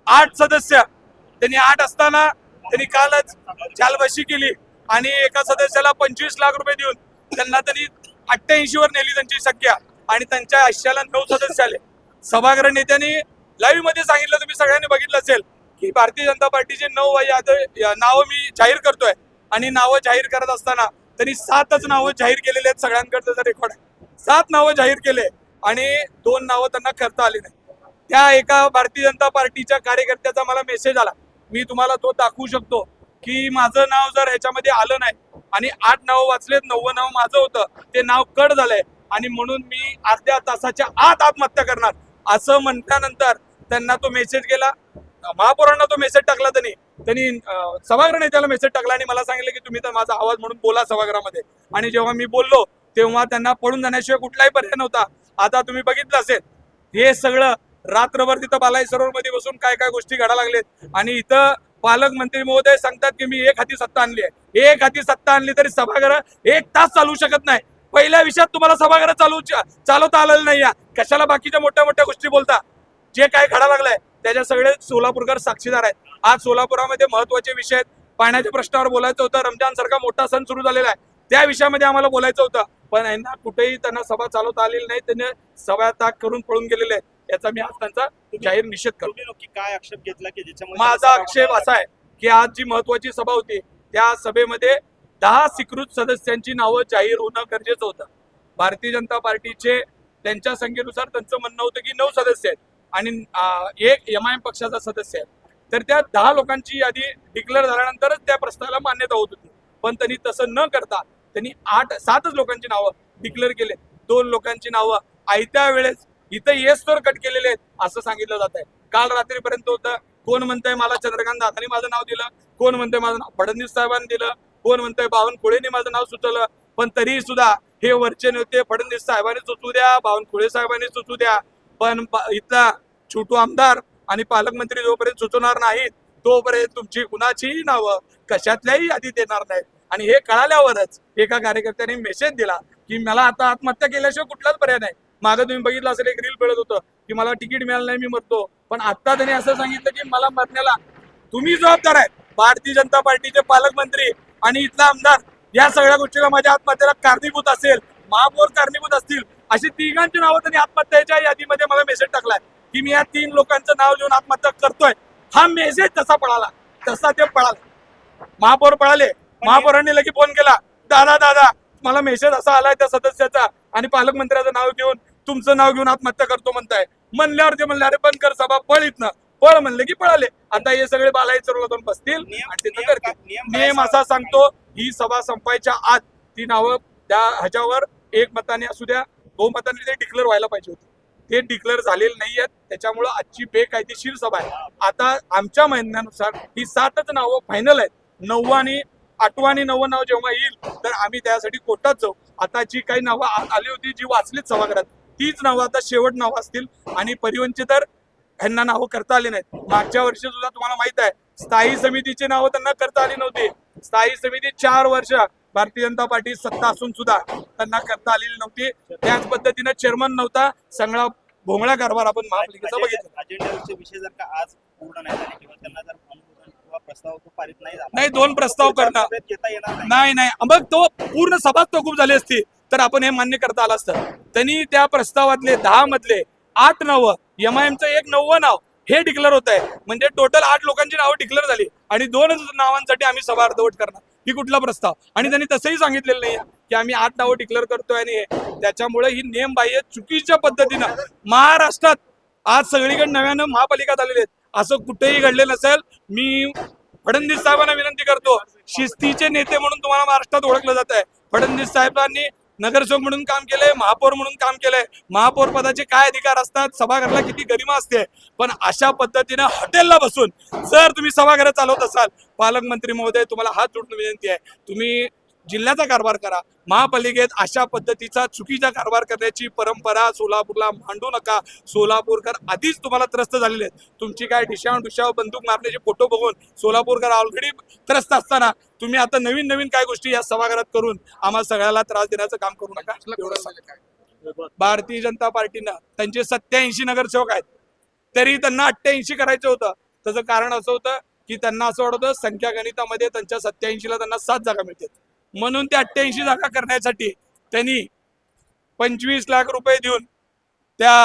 8 सदस्य, त्यांनी 8 असताना त्यांनी कालच चालबाशी केली आणि एका सदस्याला 25 लाख रुपये देऊन त्यांना त्यांनी 88 वर नेली त्यांची संख्या आणि त्यांच्या आयुष्याला 9 सदस्य आले. सभागृह नेत्यांनी लाईव्ह मध्ये सांगितलं, तुम्ही सगळ्यांनी बघितलं असेल की भारतीय जनता पार्टीचे 9 नावं मी जाहीर करतोय आणि नावं जाहीर करत असताना त्यांनी 7च नावं जाहीर केलेले आहेत. सगळ्यांकडचं रेकॉर्ड आहे, 7 नावं जाहीर केले आणि 2 नावं त्यांना करता आली नाही. त्या एका भारतीय जनता पार्टीच्या कार्यकर्त्याचा मला मेसेज आला, मी तुम्हाला तो दाखवू शकतो की माझं नाव जर ह्याच्यामध्ये आलं नाही आणि 8 नावं वाचलेत, 9वं नाव माझं होतं, ते नाव कट झालंय आणि म्हणून मी अर्ध्या तासाच्या आत आत्महत्या करणार असं म्हटल्यानंतर त्यांना तो मेसेज गेला. महापौरांना तो मेसेज टाकला, त्यांनी सभागृह नेत्याला मेसेज टाकला आणि मला सांगितलं की तुम्ही तर माझा आवाज म्हणून बोला सभागृहामध्ये. आणि जेव्हा मी बोललो तेव्हा त्यांना पळून जाण्याशिवाय कुठलाही पर्याय नव्हता. आता तुम्ही बघितलं असेल हे सगळं रात्रभर तिथं बालाई सरोवरमध्ये बसून काय काय गोष्टी घडा लागलेत आणि इथं पालकमंत्री महोदय सांगतात की मी एक हाती सत्ता आणली आहे. एक हाती सत्ता आणली तरी सभागृह 1 तास चालू शकत नाही. पहिल्या विषयात तुम्हाला सभागृह चालवता आलेलं नाही. कशाला बाकीच्या मोठ्या मोठ्या गोष्टी बोलता? जे काय घडा लागलंय त्याच्या सगळे सोलापूरकर साक्षीदार आहेत. आज सोलापुरामध्ये महत्वाचे विषय आहेत. पाण्याच्या प्रश्नावर बोलायचं होतं, रमजान सारखा मोठा सण सुरू झालेला आहे, त्या विषयामध्ये आम्हाला बोलायचं होतं, पण यांना कुठेही त्यांना सभा चालवता आलेली नाही. त्यांनी सभा त्याग करून पळून गेलेले आहेत. याचा मी आज त्यांचा जाहीर निषेध करतो. काय आक्षेप घेतला की ज्याच्यामध्ये माझा आक्षेप असा आहे की आज जी महत्वाची सभा होती त्या सभेमध्ये 10 स्वीकृत सदस्यांची नावं जाहीर होणं गरजेचं होतं. भारतीय जनता पार्टीचे त्यांच्या संख्येनुसार त्यांचं म्हणणं होतं की 9 सदस्य आहेत आणि 1 MIM पक्षाचा सदस्य आहे. तर त्या 10 लोकांची यादी डिक्लेअर झाल्यानंतरच त्या प्रस्तावाला मान्यता होत होती. पण त्यांनी तसं न करता त्यांनी 7च लोकांची नावं डिक्लेअर केले. 2 लोकांची नावं आयत्या वेळेस इथं येस्तोवर कट केलेले आहेत असं सांगितलं जात आहे. काल रात्रीपर्यंत होतं, कोण म्हणतंय मला चंद्रकांत दादांनी माझं नाव दिलं, कोण म्हणतंय माझं नाव फडणवीस साहेबांनी दिलं, कोण म्हणतंय बावनकुळेंनी माझं नाव सुचवलं. पण तरी सुद्धा हे वरचे नेते फडणवीस साहेबांनी सुचवू द्या, बावनकुळे साहेबांनी सुचवू द्या, पण इथला छोटू आमदार आणि पालकमंत्री जोपर्यंत सुचवणार नाहीत तोपर्यंत तुमची कुणाचीही नावं कशातल्याही यादीत येणार नाहीत. आणि हे कळाल्यावरच एका कार्यकर्त्याने मेसेज दिला की मला आता आत्महत्या केल्याशिवाय कुठलाच पर्याय नाही. मागं तुम्ही बघितलं असेल एक रील मिळत होतं की मला तिकीट मिळालं नाही, मी मरतो. पण आता त्यांनी असं सांगितलं की मला मरण्याला तुम्ही जबाबदार आहे. भारतीय जनता पार्टीचे पालकमंत्री आणि इथला आमदार या सगळ्या गोष्टीला माझ्या आत्महत्येला कारणीभूत असेल, महापौर कारणीभूत असतील, अशी 3घांची नावं त्यांनी आत्महत्येच्या यादीमध्ये मला मेसेज टाकलाय की मी या 3 लोकांचं नाव घेऊन आत्महत्या करतोय. हा मेसेज जसा पळाला तसा ते पळाला. महापौर पळाले, महापौरांनी लगेच फोन केला, दादा मला मेसेज असा आलाय त्या सदस्याचा आणि पालकमंत्र्याचं नाव घेऊन तुमचं नाव घेऊन आत्महत्या करतो म्हणताय. म्हणल्यावर ते म्हणले अरे बंद कर सभा, पळ इथनं. पळ म्हणले की पळाले. आता हे सगळे बालाई चरोला जाऊन बसतील आणि तिथं करतील. नियम असा सांगतो ही सभा संपायच्या आत ती नावं त्या ह्याच्यावर 1 मताने असू द्या 2 मतांनी ते डिक्लेअर व्हायला पाहिजे होते. ते डिक्लेअर झालेले नाही आहेत. त्याच्यामुळं आजची बेकायदेशीर सभा आहे. आता आमच्या म्हणण्यानुसार ही 7च नावं फायनल आहेत. 9वं आणि 8वं आणि 9वं नाव जेव्हा येईल तर आम्ही त्यासाठी कोर्टात जाऊ. आता जी काही नावं आली होती जी वाचलीत सभागृहात तीच नावं आता शेवट नावं असतील आणि परिवहनची तर ह्यांना नावं करता आली नाहीत. मागच्या वर्षी सुद्धा तुम्हाला माहित आहे स्थायी समितीची नावं त्यांना करता आली नव्हती. स्थायी समिती 4 वर्ष भारतीय जनता पार्टी सत्ता असून सुद्धा त्यांना करता आलेली नव्हती. त्याच पद्धतीने चेअरमन नव्हता. सगळा भोंगळा कारभार आपण महापालिकेचा बघितला. अजेंड्याचे विषय जर का आज पूर्ण नाही झाले किंवा त्यांना जर अनुमोदन किंवा प्रस्ताव पारित नाही झाला, नाही 2 प्रस्ताव करणार घेता येणार नाही. मग तो पूर्ण सभाच तहकूब झाली असती तर आपण हे मान्य करता आलं असतं. त्यांनी त्या प्रस्तावातले 10 मधले 8 नावं, MIMचं 1 9वं नाव हे डिक्लेअर होत आहे. म्हणजे टोटल 8 लोकांची नावं डिक्लेअर झाली आणि 2 नावांसाठी आम्ही सभा अर्धवट करणार. ही कुठला प्रस्ताव? आणि त्यांनी तसंही सांगितलेलं नाही की आम्ही 8 नावं डिक्लेअर करतोय. आणि त्याच्यामुळे ही नेमबाह्य चुकीच्या पद्धतीनं महाराष्ट्रात आज सगळीकडे नव्यानं महापालिका झालेले आहेत. असं कुठेही घडलेलं नसेल. मी फडणवीस साहेबांना विनंती करतो, शिस्तीचे नेते म्हणून तुम्हाला महाराष्ट्रात ओळखलं जात आहे. फडणवीस साहेबांनी नगरसेवक म्हणून काम केलंय, महापौर म्हणून काम केलंय. महापौर पदाचे काय अधिकार असतात, सभागृहाला किती गरिमा असते. पण अशा पद्धतीनं हॉटेलला बसून जर तुम्ही सभागृह चालवत असाल, पालकमंत्री महोदय तुम्हाला हात जोडून विनंती आहे, तुम्ही जिल्ह्याचा कारभार करा. महापालिकेत अशा पद्धतीचा चुकीचा कारभार करण्याची परंपरा सोलापूरला मांडू नका. सोलापूरकर आधीच तुम्हाला त्रस्त झालेले आहेत. तुमची काय ढिशाव बंदूक मारण्याचे फोटो बघून सोलापूरकर ऑलरेडी त्रस्त असताना तुम्ही आता नवीन काय गोष्टी या सभागृहात करून आम्हाला सगळ्याला त्रास देण्याचं काम करू नका. एवढं सांगा. भारतीय जनता पार्टीनं त्यांचे 87 नगरसेवक आहेत, तरी त्यांना 88 करायचं होतं. त्याचं कारण असं होतं की त्यांना असं वाटतं संख्यागणितामध्ये त्यांच्या 87ला त्यांना 7 जागा मिळतात, म्हणून त्या 88 जागा करण्यासाठी त्यांनी 25 लाख रुपये देऊन त्या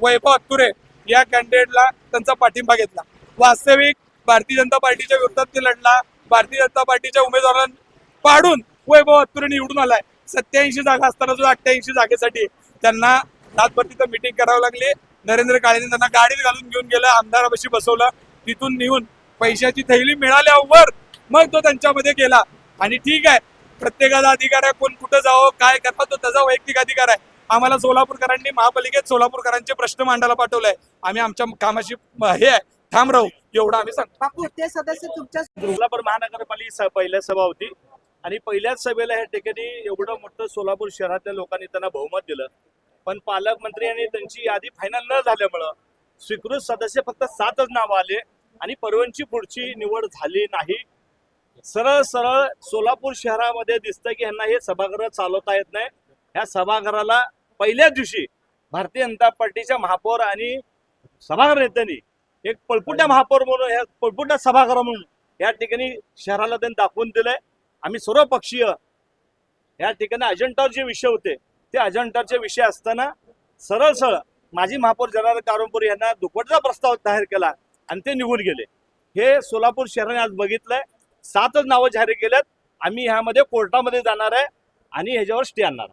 वैभव अत्तुरे या कॅन्डिडेटला त्यांचा पाठिंबा घेतला. वास्तविक भारतीय जनता पार्टीच्या विरोधात ते लढला. भारतीय जनता पार्टीच्या उमेदवारांना पाडून वैभव अत्तुरे निवडून आलाय. 87 जागा असताना जो 88 जागेसाठी त्यांना रातभर तिथं मिटिंग करावी लागली. नरेंद्र काळेंनी त्यांना गाडीत घालून घेऊन गेलं, आमदारापाशी बसवलं, तिथून निघून पैशाची थैली मिळाल्यावर मग तो त्यांच्यामध्ये गेला. आणि ठीक आहे, प्रत्येकाचा अधिकार आहे, कोण कुठं जावं काय करावं तो त्याचा वैयक्तिक अधिकार आहे. आम्हाला सोलापूरकरांनी महापालिकेत सोलापूरकरांचे प्रश्न मांडायला पाठवलाय. आम्ही आमच्या कामाशी हे आहे ठाम राहू एवढं आम्ही सांगतो. बापू ते सदस्य तुमच्या सोलापूर महानगरपालिका पहिल्या सभा होती आणि पहिल्याच सभेला ह्या ठिकाणी एवढं मोठं सोलापूर शहरातल्या लोकांनी त्यांना बहुमत दिलं. पण पालकमंत्री आणि त्यांची यादी फायनल न झाल्यामुळं स्वीकृत सदस्य फक्त 7च नावं आले आणि परवानची पुढची निवड झाली नाही. सरळ सरळ सोलापूर शहरामध्ये दिसतं की ह्यांना हे सभागृह चालवता येत नाही. ह्या सभागृहाला पहिल्याच दिवशी भारतीय जनता पार्टीच्या महापौर आणि सभागृह नेत्यांनी एक पळपुट्या महापौर म्हणून ह्या पळपुट्या सभागृह म्हणून या ठिकाणी शहराला त्यांनी दाखवून दिलंय. आम्ही सर्व पक्षीय या ठिकाणी अजेंडावर जे विषय होते ते अजेंडाचे विषय असताना सरळ सरळ माजी महापौर जनार्दन कारंपुरे यांना दुपटचा प्रस्ताव जाहीर केला आणि ते निघून गेले. हे सोलापूर शहराने आज बघितलंय. 7च नावं जाहीर केल्यात. आम्ही ह्यामध्ये कोर्टामध्ये जाणार आहे आणि ह्याच्यावर स्टे आणणार.